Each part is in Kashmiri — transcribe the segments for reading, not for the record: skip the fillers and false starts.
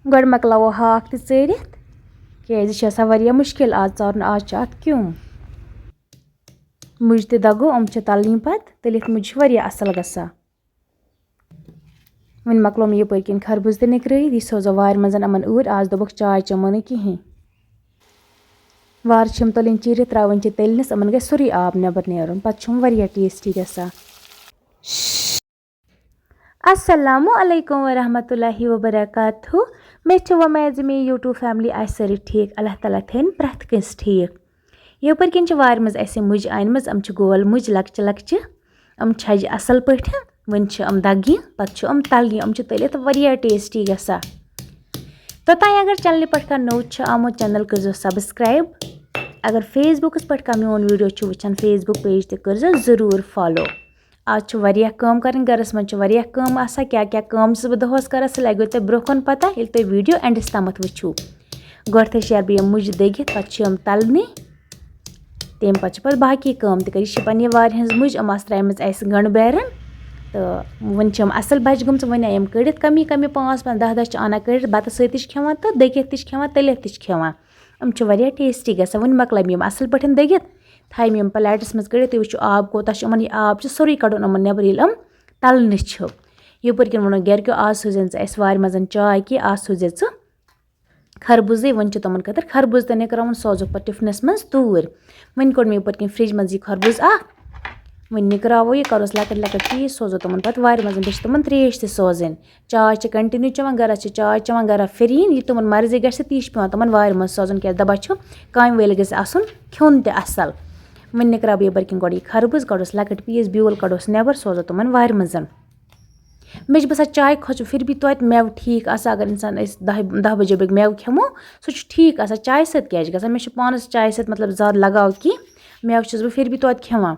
गड मकलावो हाक ते चेरित केज छ आसान वारिया मुश्किल आज चारन आज छ अत क्यों मुझ ते दगो छ तलनी पत तलित मुझ वारिया असल गसा वन मकलो मे यपर किन खरबूज ते निकरैत यह सोजो वार मजन अमन ऊर आज दोबक चाय चमो न किहें वार छम तुलिन चीरित त्रावन छ तेलनस अमन गै सोरी आब नेबर नेरुन पत छम वारिया टेस्टी गसा अस्सलामु अलैकुम वरहमतुल्लाहि वबरकातुहू मे वमेज मे यूट्यूब फैमिली आय सारी ठीक अल्लाह ताला थैन प्रथ कंस ठीक यपर किन वार मज ऐसे मुझ आन गोल मुझ लक्च लक्च छज असल पठ वन दगी पत तलनी तलित वारिया टेस्टी गसा तोताई अगर चैनल पे नौ आमुत चैनल कर सब्सक्राइब अगर फेसबुकस पे मोन वीडियो वुचान फेसबुक पेज ते कर जरूर फॉलो आज वारिया काम करन गरस मन वारिया काम आसा क्या क्या काम बह दोहस कर सह लगो ते ब्रोकन पता ये तुम वीडियो एंडस तमत वुचू गोड थे शेयर बह मुझ दगित पे तलने तम पे बाकी काम तक पे वार हज मुझ त्राम गंड बैरन तो वन असल बच गम वन आम कड़ कमी कमी 5-10 आना कड़ बत सत खेवान तो दगित खेवान तलित खेवान वारिया टेस्टी गसा वन मकल असल पे दगित थाई मे प्लेटस मज कड़ तुम वो आब कोता यह आब सोरे कड़न अमन नबर ये तलने यपर किन वो गरको आज सोजन वार मज चाय कि आज सोजे खरबूजे वन तमन खतर खरबूज तो निकरावन सोजो पे टिफनस मज तूर वन कोड़ मे यपर किन फ्रिज मज यह खरबूज वन निकरावो यह करोस लकट लकट चीज सोजो तमन पे वार मज बे तमन त्रेश सोजन चाय कंटिन्यू चवान गरस चाय चवान गरा फिरीन यह तमन मर्जी गि ती पे तमन वार मज सोजन क्या दबा काम वेल गस आसन खोन ते असल वन निकराव यपर किन गोड़ खरबूज कड़ोस लकट पीस ब्यूल कड़ोस नेबर सोजो तमन वार मज मे बसा चाय खोज फिर भी तो मेव ठीक आसा अगर इंसान 10 बजे बग मेव खेमो सह ठीक आसा चाय सत क्या गसान मे पानस चाय सत मतलब ज़्यादा लगाव कि मेव बह फिर भी तो खेवान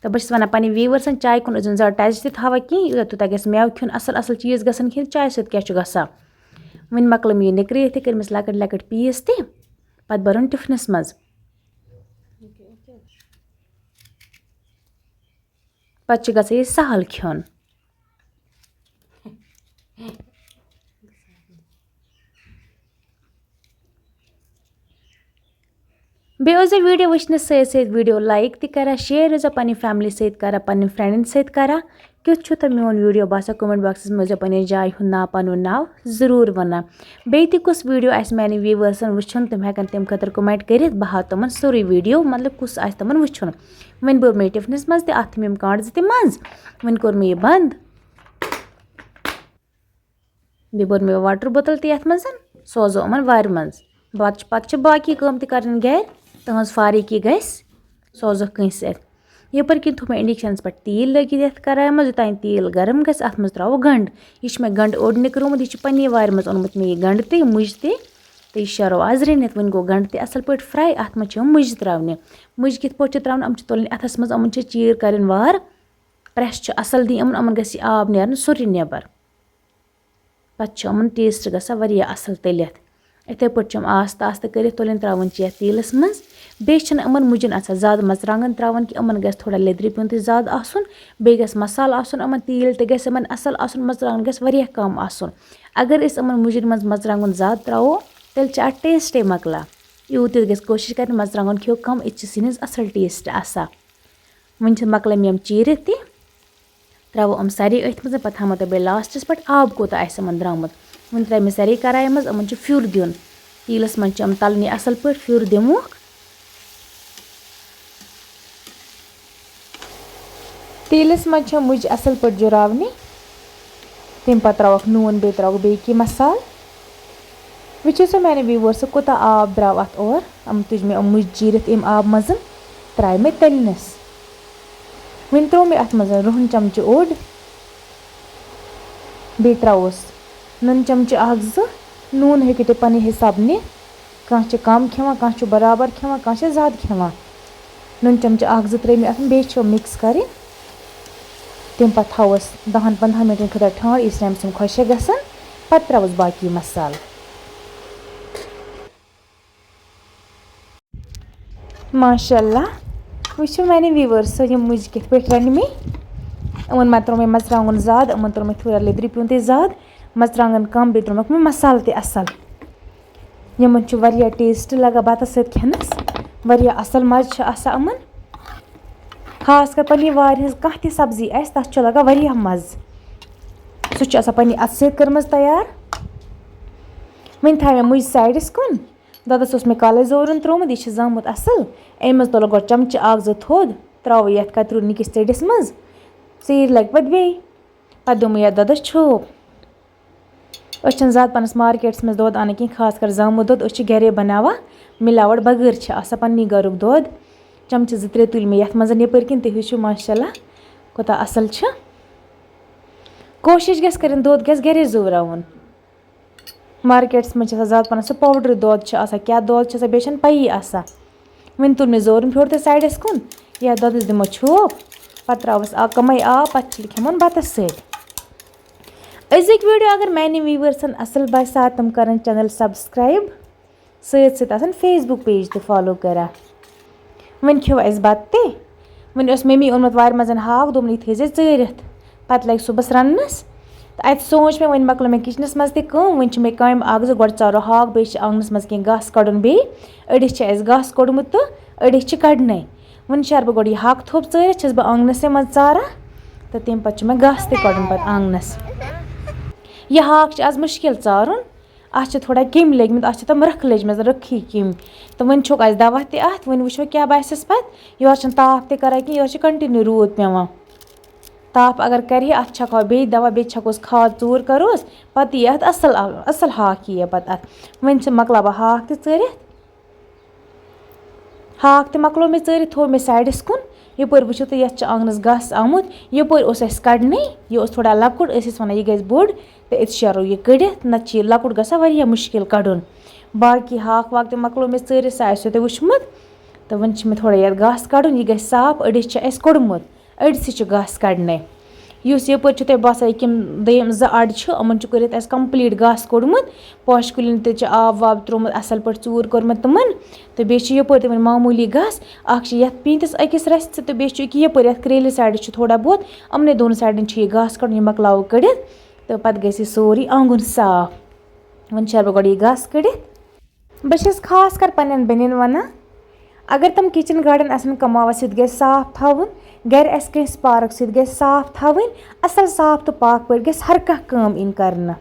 तो बस वन पे व्यूवर्सन चाय कुन ज़्यादा टच था कह तूत गस मेव खेन असल असल चीज़ गसन खेन चाय सत क्या गसान वन मकलम यह निकरित कर्मस लकट लकट पीस ते पत बरन टिफनस मज पत गसा यह सहल खेन बे वीडियो वचन सत वीडियो लाइक तरा शेयर पे फैमिली सत करा पे फ्रेंडन सत करा क्युत तो मोन वीडियो बासा कमेंट बॉक्स में पे जाय ना पन नाव जरूर वन बे कुछ वीडियो आस मानी व्यूवर्सन वुचन तम हेकन तम खतर कमेंट कर बह हाव तमन सोरे वीडियो मतलब कुछ आस तमन वुचन वन बोर मे टिफनस मज अत थम कांड ज मज वन कोर मे बंद बे बोर मे वाटर बोतल तथ मज सोजो अमन वार मज पे बाकी काम तन गर तहज फारिकी गस सोजो कंस यपर किन थो मे इंडक्शनस पे तेल लगित करार मज योतान तेल गरम गस अत मज त्रो गंड यह मे गंड ओड निकरोमुत यह पे वार मज ओनमुत मे गंड ते मुझ ते तो यह शरो आज रनित वन गो गंड ते असल पे फ्राई अत मज मुझ त्रावने मुझ कित पे त्रावन तुलन अथस मज अमन चीर कर वार प्रेस असल दी अमन गस आब नेरन सोरे नेबर पे अमन टेस्ट गसा वारिया असल तलित इथे पे आस्ता आस्ता कर तुलन त्रावन यथ तेलस मज बेन अमन मुजन आसान ज़्यादा मरचांगन त्रावन कि अमन गस थोड़ा लेदरि पिन ज़्यादा आसन बे गस मसाल आसन अमन तेल ते गस अमन असल आसन मरचांगन गस वारिया कम आसन अगर इस अमन मुजन मज मरचांगन ज़्यादा त्रावो तेल अट टेस्टे मकला यूत गस कोशिश कर मरचांगन खो कम इत सिनिस असल टेस्ट आसा वन मकल यम चीर ते त्रो सारे अथ मज पे हम बे लास्टस पे आब कोता द्रामुत वन त्रा मे सारे कराय मज अमन फ्यूर दिन तेलस मज तलने असल पे फ्यूर दिमुख तेलस मज मुझ असल पे जुरावने तम पे त्रोक नून बे त्रोक बे मसाल वो सो मैंने व्यूवर्स कोता आब द्राव अत और तुज मे मुझ चीरित अम आब मज त्रा मे तलनस वन त्रो मे अत मज रुहन चमच ओड बे त्रोस नून चमच 1-2 नून हेकि तुम पे हिसाब ने कह कम खेवान कह बराबर खेवान कह ज़्यादा खेवान नून चमच 1-2 त्रे मे अत बे मिक्स कर तम पे थवस 10-15 मिनटन खतर ठांड इस टाइम सम खुश गसान पे त्रोस बाकी मसाल माशाल्लाह वो मैंने व्यूवर्स यह मुझ कित पे रन मे अमन मे त्रो मे मरचांगन ज़्यादा अमन त्रो मे थोड़ा लेदरि पिन ज़्यादा मर्चांगन कम बेह त्रुमक मसाल ते असल यमन छु वारिया टेस्ट लगा बतस सत खेनस वारिया असल मज आसा अमन खास कर पन्नी वार हज कह ति सब्जी आस तथ छु लगा वारिया मज सु छु आसा पन्नी अत सत करमज तैयार वन था मे मुज साइडस कुन ददस उस मे काले जोरन त्रोमुत यह जामुत असल अम तुल गो चमच अख जो थोद त्रो ये कतरू निकिस चडिस मज चीर लग पे बे पे दोम ये ददस छोप ज्यादा पनस मार्केट्स में दोद आना कहीं खास कर जामुत दोद घरे बनावा मिलावट बगैर पन्नी गरुक दोद चमच 2-3 तुल मे ये मज यपर किन तुम माशाल्लाह कोता असल कोशिश गस कर दोद गस घरे जोरावन मार्केट्स में ज्यादा पन सह पाउडर दोद क्या दोद बे पई वन तुल मे जोरन फ्योर तो साइडस कुन या दोदस दिमो छोप पे त्रवस कम आब पे खेमन बतस सत अजिक वीडियो अगर मैंने व्यूवर्सन असल बसा तम कर चैनल सब्सक्राइब सत सत फेसबुक पेज तो फॉलो करा वन खो अस बत वन मम्मी ओनमुत वार मज हाक दोन थी चरित पे लग सुबह रनस तो अत सोच मे वन मकल मे किचनस मज वन मे कम जो गो चारो हाक बे आंगनस मज कह घास कड़न बे अड़िस घास कोड़मुत तो अड़िस कड़न वन शर बह गो हाक थोप चरित बह आंगनस मज चारा तो तम पे मे घास कड़न पे आंगनस यह हाक आज मुश्किल चारुन अत थोड़ा किम लग अत तम रख लजम रखी किम तो वन छोक अस दवा तथ वन वो क्या बस पे योर ताप तक योर कंटिन्यू रूद पेवान ताप अगर कर अत छको बे दवा बे छकोस खाद चूर करोस पत यह असल असल हाक यह पे अत वन मकला बह हाक तरित हाक मकलो मे चरित थो मे साइडस कुन यपर वो तो ये आंगनस घास आमुत यपर कड़न यह थोड़ा लकुट वन यह गज बोड़ तो ये शरो यह कड़ित नत लकुट गसा वारिया मुश्किल कड़न बाकी हाक वाक मकलो मे चरित सह आसो तुम वुचमुत तो वन मे थोड़ा ये घास कड़न यह गज साफ अड़िस कोड़मुत अड़स घास कड़न यपर तुम बसान कि दम 2 अड़ अमन कर कम्प्लीट घास कोड़मुत पोश कुलिन ते आब वाब त्रोमुत असल पे चूर कोरमुत तमन तो बेपर तमन मामूली घास ये पींतिस अकिस रस तो बेपर क्रेल साइड थोड़ा बहुत अमने दोन साइडन यह घास कड़न यह मकलाव कड़ित तो पे गई सोरी आंगन साफ वन शर बह गो यह घास कड़ित बस खास कर पन्न बेन वन अगर तम किचन गार्डन आसन कमावा सह गए साफ थवन घर कस पार्क सह गए साफ थवन असल साफ तो पाक पे गस हर कह काम इन करना।